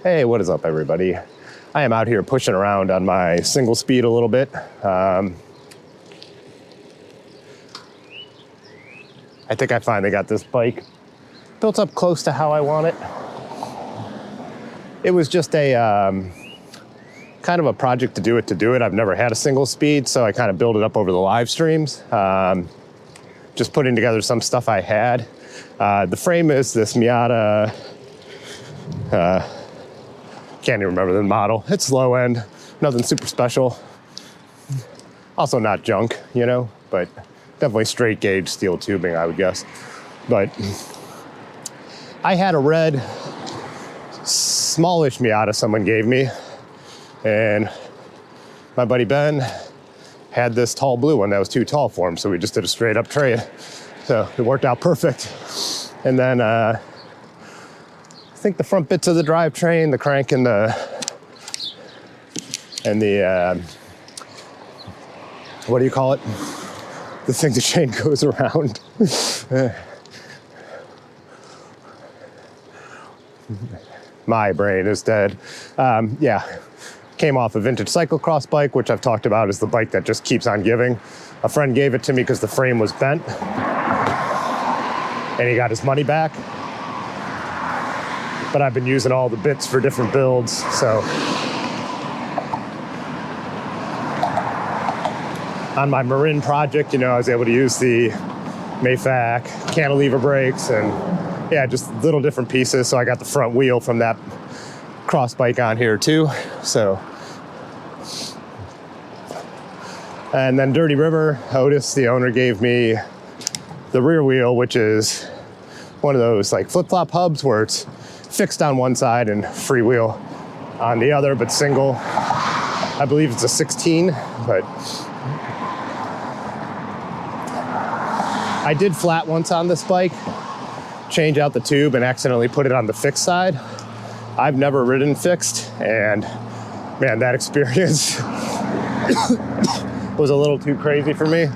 Hey, what is up, everybody? I am out here pushing around on my single speed a little bit. I think I finally got this bike built up close to how I want it. It was just a kind of a project to do it. I've never had a single speed, so I kind of built it up over the live streams. Just putting together some stuff I had. The frame is this Miyata, can't even remember the model. It's low end, nothing super special. Also not junk, you know, but definitely straight gauge steel tubing, I would guess. But I had a red, smallish Miyata someone gave me, and my buddy Ben had this tall blue one that was too tall for him, so we just did a straight up trade. So it worked out perfect. And then I think the front bits of the drivetrain, the crank and the what do you call it? The thing the chain goes around. My brain is dead. Yeah, came off a vintage cyclocross bike, which I've talked about as the bike that just keeps on giving. A friend gave it to me because the frame was bent, and he got his money back. But I've been using all the bits for different builds, so. On my Marin project, you know, I was able to use the Mayfac cantilever brakes and yeah, just little different pieces. So I got the front wheel from that cross bike on here too. So, and then Dirty River, Otis, the owner, gave me the rear wheel, which is one of those like flip-flop hubs where it's fixed on one side and freewheel on the other, but single. I believe it's a 16, but I did flat once on this bike, change out the tube and accidentally put it on the fixed side. I've never ridden fixed, and man, that experience was a little too crazy for me.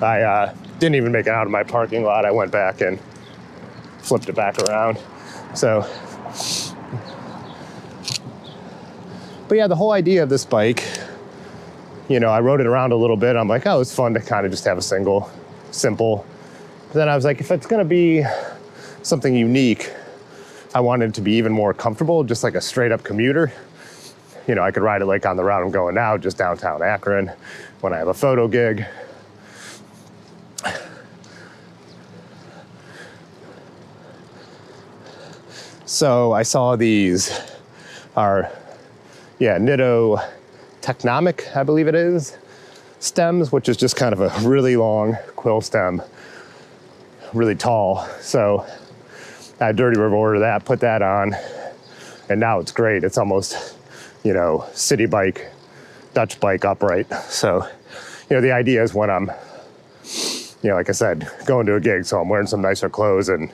I didn't even make it out of my parking lot. I went back and flipped it back around. So, but yeah, the whole idea of this bike, you know, I rode it around a little bit. I'm like, oh, it's fun to kind of just have a single, simple. But then I was like, if it's gonna be something unique, I wanted it to be even more comfortable, just like a straight up commuter. You know, I could ride it like on the route I'm going now, just downtown Akron, when I have a photo gig. So I saw these are, yeah, Nitto Technomic, I believe it is, stems, which is just kind of a really long quill stem, really tall. So I had Dirty River order that, put that on, and now it's great. It's almost, you know, city bike, Dutch bike upright. So, you know, the idea is when I'm, you know, like I said, going to a gig, so I'm wearing some nicer clothes and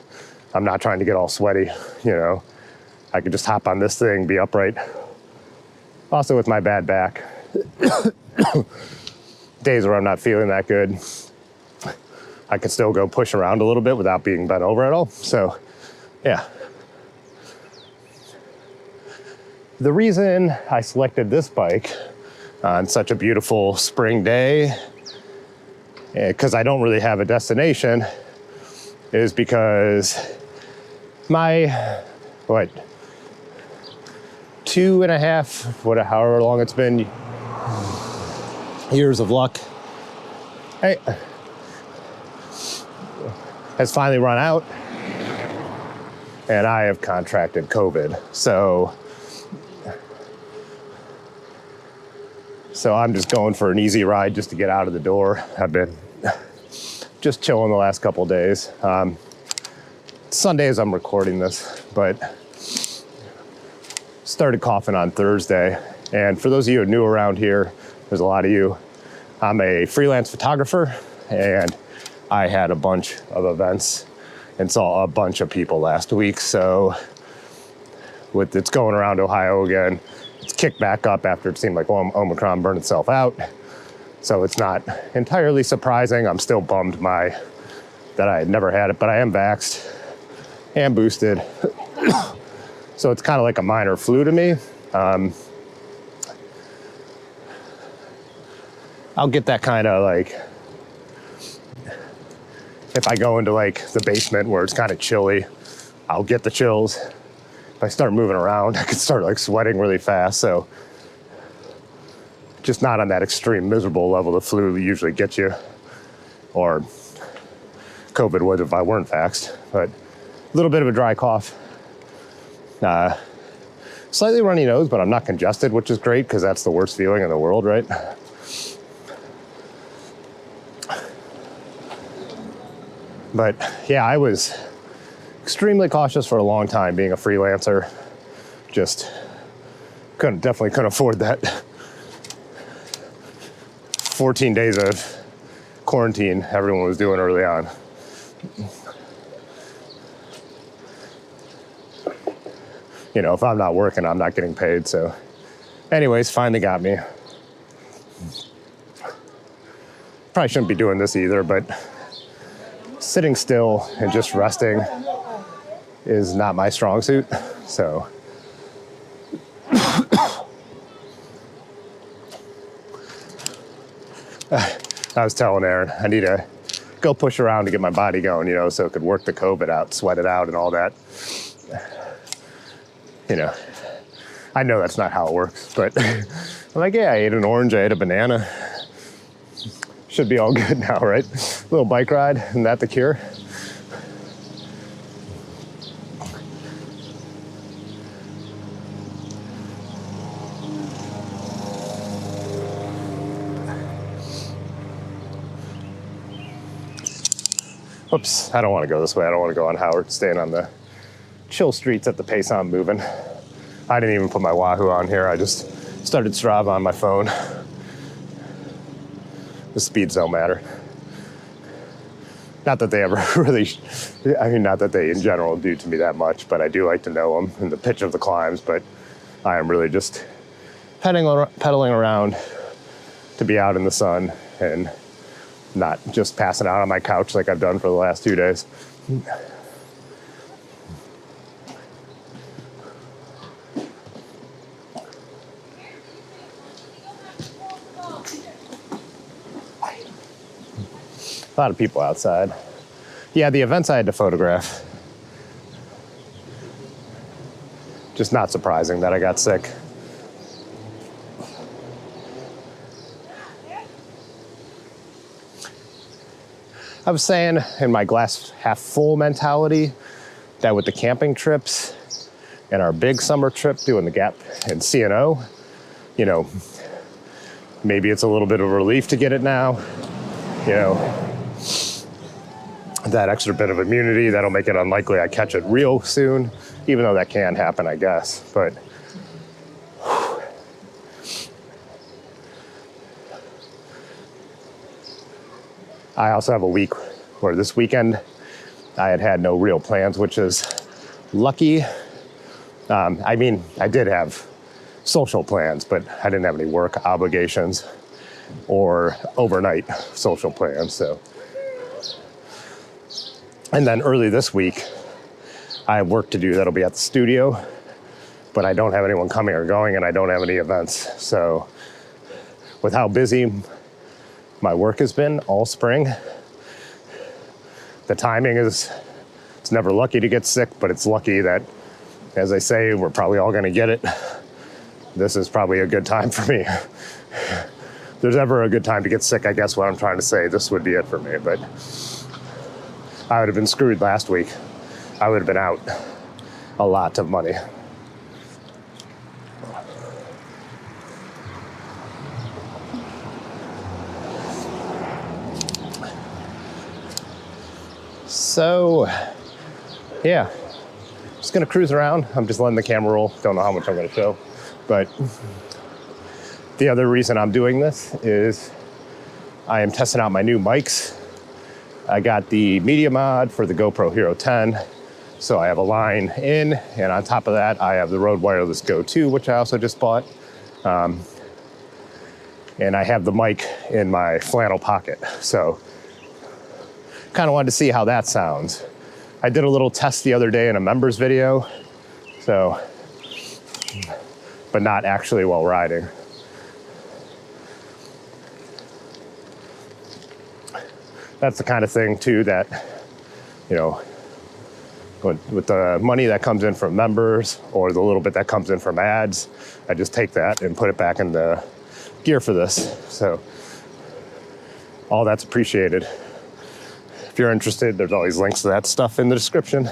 I'm not trying to get all sweaty, you know, I could just hop on this thing, be upright. Also with my bad back, days where I'm not feeling that good, I can still go push around a little bit without being bent over at all. So, yeah. The reason I selected this bike on such a beautiful spring day, because I don't really have a destination, is because my, what, 2.5, however long it's been, years of luck, hey, has finally run out, and I have contracted COVID. So I'm just going for an easy ride just to get out of the door. I've been just chilling the last couple of days. Sunday as I'm recording this, but started coughing on Thursday. And for those of you who are new around here, there's a lot of you. I'm a freelance photographer, and I had a bunch of events and saw a bunch of people last week. So with it's going around Ohio again, it's kicked back up after it seemed like Omicron burned itself out. So it's not entirely surprising. I'm still bummed that I had never had it, but I am vaxxed and boosted. So it's kind of like a minor flu to me. I'll get that kind of like, if I go into like the basement where it's kind of chilly, I'll get the chills. If I start moving around, I can start like sweating really fast. So just not on that extreme miserable level the flu usually gets you, or COVID would if I weren't vaxxed. But a little bit of a dry cough. Slightly runny nose, but I'm not congested, which is great because that's the worst feeling in the world, right? But yeah, I was extremely cautious for a long time being a freelancer. Just definitely couldn't afford that 14 days of quarantine everyone was doing early on. You know, if I'm not working, I'm not getting paid. So anyways, finally got me. Probably shouldn't be doing this either, but sitting still and just resting is not my strong suit. So I was telling Aaron, I need to go push around to get my body going, you know, so it could work the COVID out, sweat it out and all that. You know, I know that's not how it works, but I'm like, yeah, I ate an orange, I ate a banana. Should be all good now, right? Little bike ride, isn't that the cure? Whoops, I don't want to go this way. I don't want to go on Howard, staying on the chill streets at the pace I'm moving. I didn't even put my Wahoo on here. I just started Strava on my phone. The speeds don't matter. Not that they ever really, I mean, not that they in general do to me that much, but I do like to know them and the pitch of the climbs, but I am really just pedaling around to be out in the sun and not just passing out on my couch like I've done for the last 2 days. A lot of people outside. Yeah, the events I had to photograph. Just not surprising that I got sick. I was saying in my glass half full mentality that with the camping trips and our big summer trip doing the Gap and CNO, you know, maybe it's a little bit of a relief to get it now, you know. That extra bit of immunity, that'll make it unlikely I catch it real soon, even though that can happen, I guess. But I also have a week where this weekend I had no real plans, which is lucky. I mean, I did have social plans, but I didn't have any work obligations or overnight social plans, so. And then early this week, I have work to do that'll be at the studio, but I don't have anyone coming or going, and I don't have any events. So with how busy my work has been all spring, the timing is, it's never lucky to get sick, but it's lucky that, as I say, we're probably all gonna get it. This is probably a good time for me. If there's ever a good time to get sick, I guess what I'm trying to say, this would be it for me, but I would have been screwed last week. I would have been out a lot of money. So, yeah, just gonna cruise around. I'm just letting the camera roll. Don't know how much I'm gonna show, but the other reason I'm doing this is I am testing out my new mics. I got the media mod for the GoPro Hero 10. So I have a line in, and on top of that, I have the Rode Wireless Go 2, which I also just bought. And I have the mic in my flannel pocket. So kind of wanted to see how that sounds. I did a little test the other day in a members video. So but not actually while riding. That's the kind of thing too that, you know, with the money that comes in from members or the little bit that comes in from ads, I just take that and put it back in the gear for this. So all that's appreciated. If you're interested, there's always links to that stuff in the description.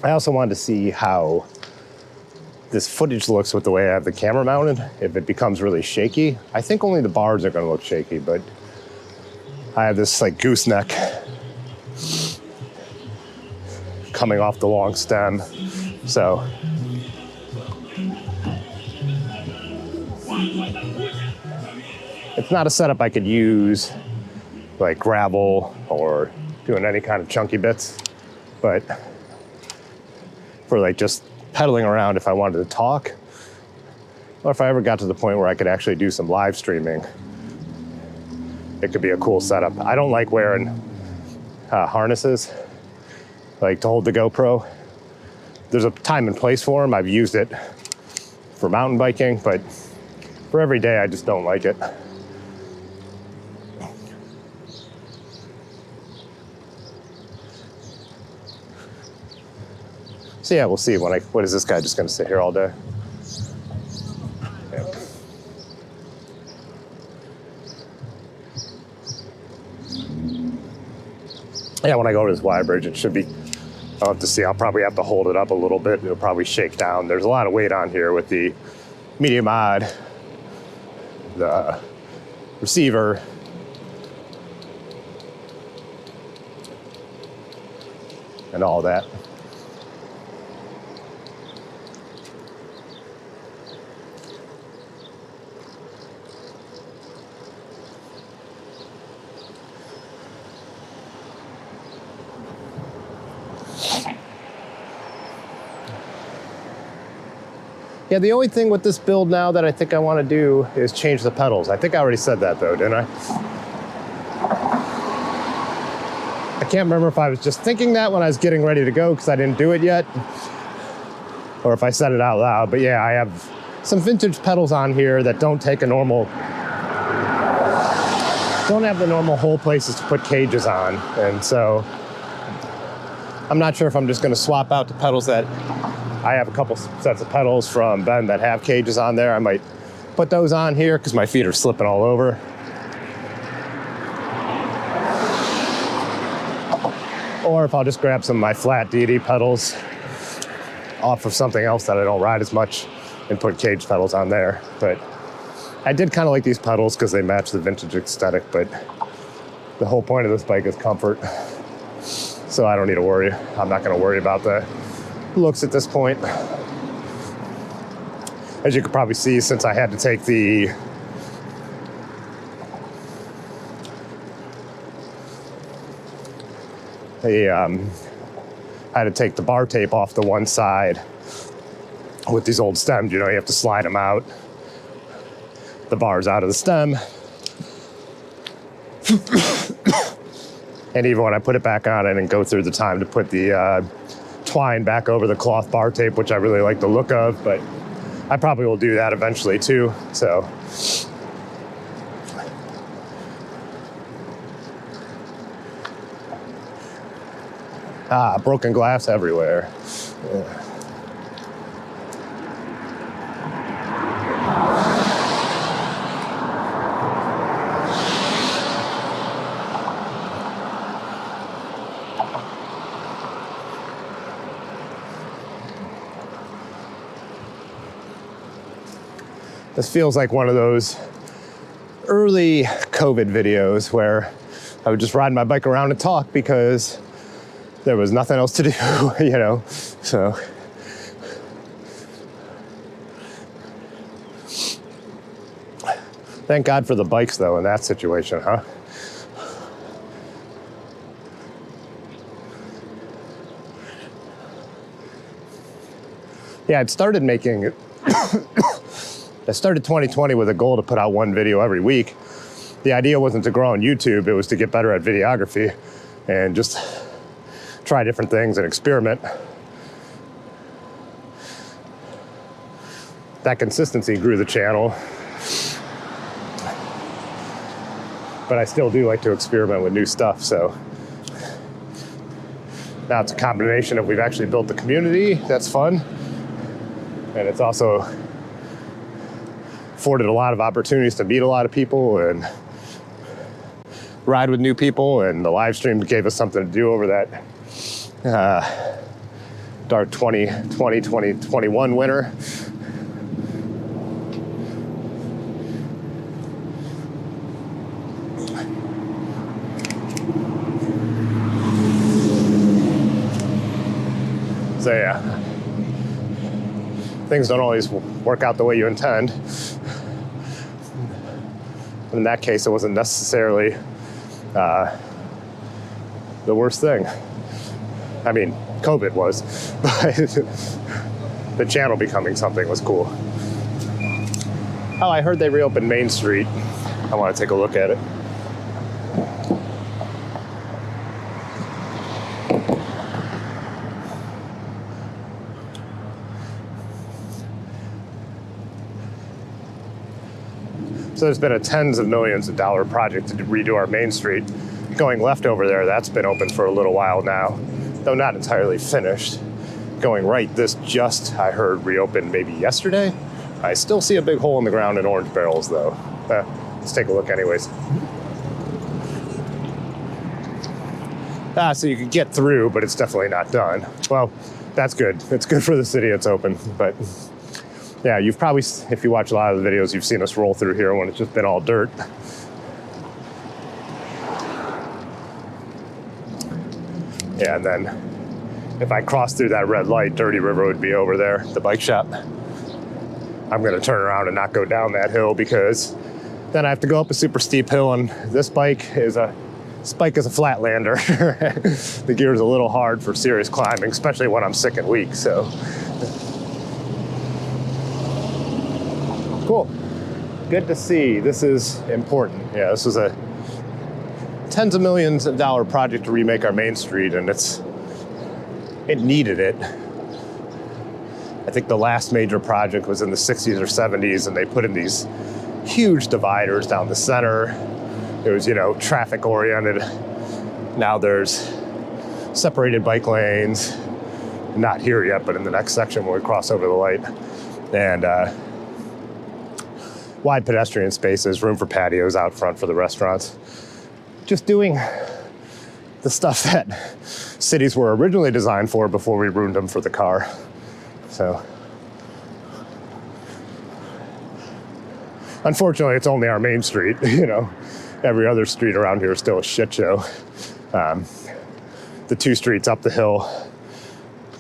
I also wanted to see how this footage looks with the way I have the camera mounted. If it becomes really shaky, I think only the bars are gonna look shaky, but I have this like gooseneck coming off the long stem. So it's not a setup I could use like gravel or doing any kind of chunky bits, but for like just pedaling around if I wanted to talk, or if I ever got to the point where I could actually do some live streaming, it could be a cool setup. I don't like wearing harnesses, like to hold the GoPro. There's a time and place for them. I've used it for mountain biking, but for every day, I just don't like it. So yeah, we'll see what is this guy just gonna sit here all day? Yeah. Yeah, when I go to this wide bridge, it should be, I'll have to see, I'll probably have to hold it up a little bit. It'll probably shake down. There's a lot of weight on here with the medium mod, the receiver, and all that. Yeah, the only thing with this build now that I think I want to do is change the pedals. I think I already said that though, didn't I? I can't remember if I was just thinking that when I was getting ready to go because I didn't do it yet, or if I said it out loud. But yeah, I have some vintage pedals on here that don't have the normal hole places to put cages on. And so I'm not sure if I'm just going to swap out the pedals that I have a couple sets of pedals from Ben that have cages on there. I might put those on here because my feet are slipping all over. Or if I'll just grab some of my flat DD pedals off of something else that I don't ride as much and put cage pedals on there. But I did kind of like these pedals because they match the vintage aesthetic, but the whole point of this bike is comfort. So I don't need to worry. I'm not going to worry about the looks at this point. As you can probably see, since I had to take I had to take the bar tape off the one side with these old stems. You know, you have to slide them out, the bars out of the stem. And even when I put it back on, I didn't go through the time to put the twine back over the cloth bar tape, which I really like the look of, but I probably will do that eventually too. So broken glass everywhere. Yeah. This feels like one of those early COVID videos where I would just ride my bike around and talk because there was nothing else to do, you know, so. Thank God for the bikes, though, in that situation, huh? Yeah, I started 2020 with a goal to put out one video every week. The idea wasn't to grow on YouTube, it was to get better at videography and just try different things and experiment. That consistency grew the channel. But I still do like to experiment with new stuff, so. Now it's a combination of we've actually built the community, that's fun. And it's also afforded a lot of opportunities to meet a lot of people and ride with new people, and the live stream gave us something to do over that dark 2021 winter. So yeah, things don't always work out the way you intend. In that case, it wasn't necessarily the worst thing. I mean, COVID was, but the channel becoming something was cool. Oh, I heard they reopened Main Street. I want to take a look at it. So there's been a tens of millions of dollar project to redo our Main Street. Going left over there, that's been open for a little while now, though not entirely finished. Going right, this just, I heard, reopened maybe yesterday. I still see a big hole in the ground in orange barrels, though. Let's take a look anyways. So you can get through, but it's definitely not done. Well, that's good. It's good for the city it's open, but yeah, you've probably, if you watch a lot of the videos, you've seen us roll through here when it's just been all dirt. Yeah, and then if I cross through that red light, Dirty River would be over there, the bike shop. I'm gonna turn around and not go down that hill because then I have to go up a super steep hill, and this bike is a flatlander. The gear is a little hard for serious climbing, especially when I'm sick and weak, so. Cool, good to see. This is important. Yeah, this was a tens of millions of dollar project to remake our Main Street, and it needed it. I think the last major project was in the 60s or 70s, and they put in these huge dividers down the center. It was, traffic oriented. Now there's separated bike lanes, not here yet, but in the next section when we cross over the light. And wide pedestrian spaces, room for patios out front for the restaurants. Just doing the stuff that cities were originally designed for before we ruined them for the car. So, unfortunately, it's only our Main Street, Every other street around here is still a shit show. The two streets up the hill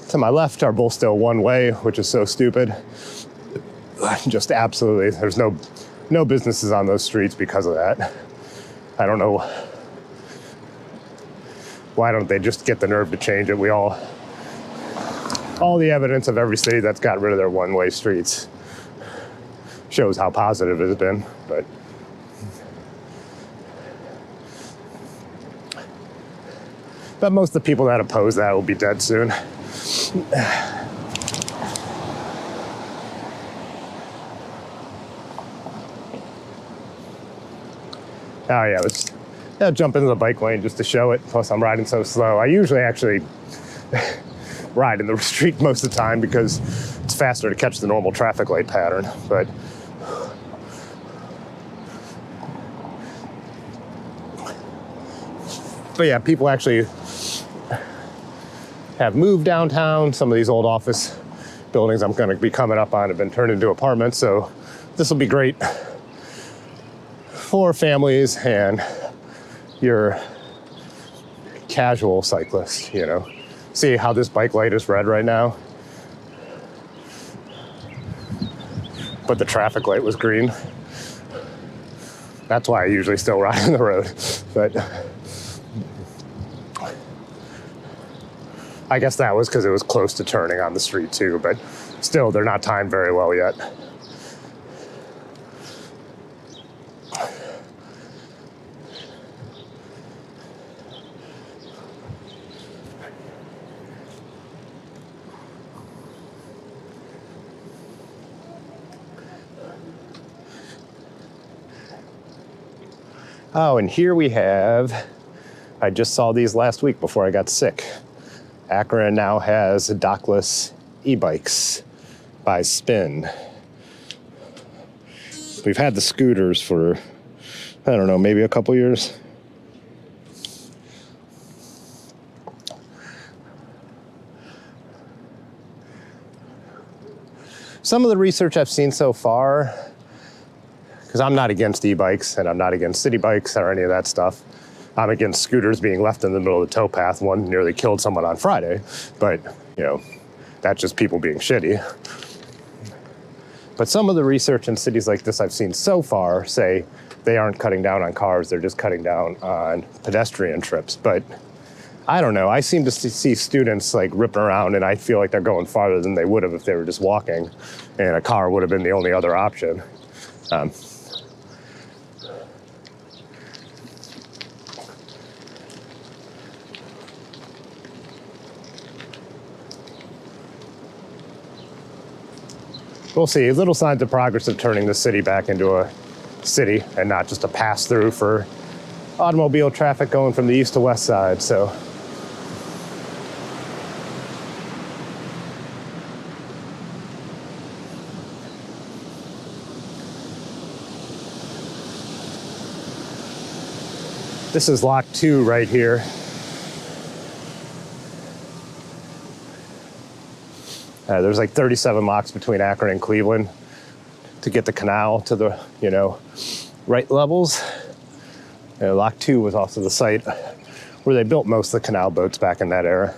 to my left are both still one way, which is so stupid. Just absolutely, there's no businesses on those streets because of that. I don't know. Why don't they just get the nerve to change it? All the evidence of every city that's got rid of their one-way streets shows how positive it has been, but most of the people that oppose that will be dead soon. Oh yeah, I'll jump into the bike lane just to show it. Plus I'm riding so slow. I usually actually ride in the street most of the time because it's faster to catch the normal traffic light pattern. But yeah, people actually have moved downtown. Some of these old office buildings I'm going to be coming up on have been turned into apartments. So this will be great for families and your casual cyclists, See how this bike light is red right now? But the traffic light was green. That's why I usually still ride on the road. But I guess that was because it was close to turning on the street too, but still, they're not timed very well yet. Oh, and here we have, I just saw these last week before I got sick. Akron now has dockless e-bikes by Spin. We've had the scooters for, I don't know, maybe a couple years. Some of the research I've seen so far, because I'm not against e-bikes and I'm not against city bikes or any of that stuff. I'm against scooters being left in the middle of the towpath. One nearly killed someone on Friday, but you know, that's just people being shitty. But some of the research in cities like this I've seen so far say they aren't cutting down on cars, they're just cutting down on pedestrian trips. But I don't know, I seem to see students like ripping around and I feel like they're going farther than they would have if they were just walking and a car would have been the only other option. We'll see. Little signs of progress of turning the city back into a city and not just a pass-through for automobile traffic going from the east to west side. So this is Lock 2 right here. There's like 37 locks between Akron and Cleveland to get the canal to the, you know, right levels. Lock 2 was also the site where they built most of the canal boats back in that era.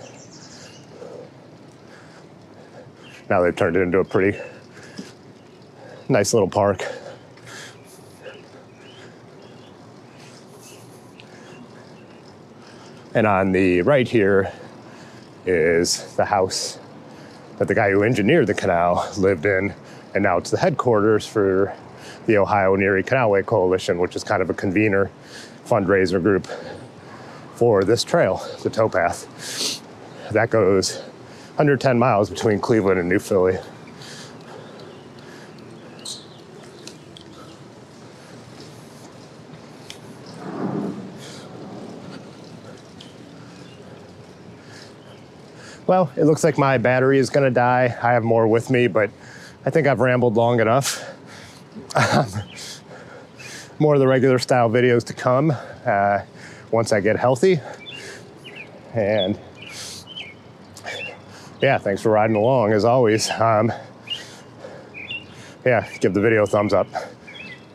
Now they've turned it into a pretty nice little park. And on the right here is the house that the guy who engineered the canal lived in, and now it's the headquarters for the Ohio and Erie Canalway Coalition, which is kind of a convener fundraiser group for this trail, the towpath. That goes 110 miles between Cleveland and New Philly. Well, it looks like my battery is gonna die. I have more with me, but I think I've rambled long enough. More of the regular style videos to come once I get healthy. And yeah, thanks for riding along as always. Yeah, give the video a thumbs up.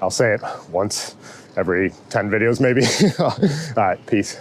I'll say it once every 10 videos maybe. All right, peace.